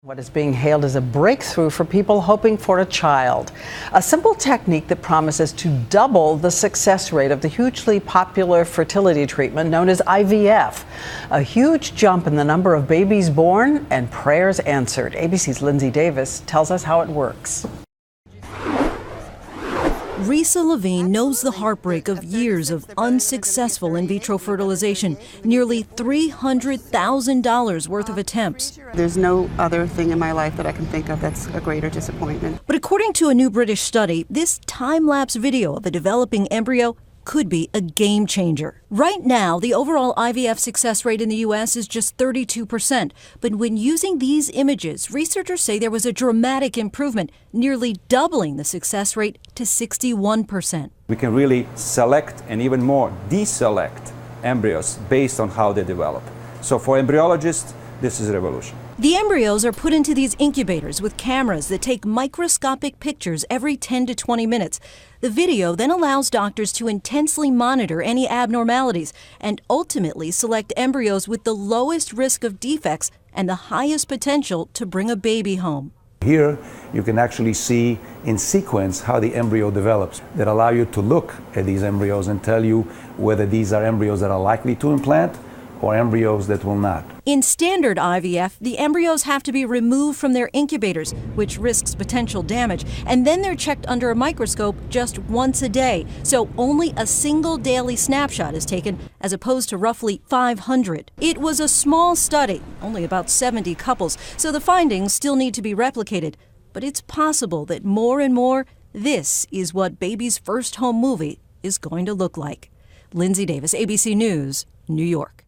What is being hailed as a breakthrough for people hoping for a child. A simple technique that promises to double the success rate of the hugely popular fertility treatment known as IVF. A huge jump in the number of babies born and prayers answered. ABC's Lindsay Davis tells us how it works. Risa Levine knows the heartbreak of years of unsuccessful in vitro fertilization, nearly $300,000 worth of attempts. There's no other thing in my life that I can think of that's a greater disappointment. But according to a new British study, this time-lapse video of a developing embryo could be a game changer. Right now, the overall IVF success rate in the U.S. is just 32%. But when using these images, researchers say there was a dramatic improvement, nearly doubling the success rate to 61%. We can really select and even more deselect embryos based on how they develop. So for embryologists, this is a revolution. The embryos are put into these incubators with cameras that take microscopic pictures every 10 to 20 minutes. The video then allows doctors to intensely monitor any abnormalities and ultimately select embryos with the lowest risk of defects and the highest potential to bring a baby home. Here you can actually see in sequence how the embryo develops that allow you to look at these embryos and tell you whether these are embryos that are likely to implant or embryos that will not. In standard IVF, the embryos have to be removed from their incubators, which risks potential damage, and then they're checked under a microscope just once a day. So only a single daily snapshot is taken, as opposed to roughly 500. It was a small study, only about 70 couples, so the findings still need to be replicated. But it's possible that more and more, this is what baby's first home movie is going to look like. Lindsay Davis, ABC News, New York.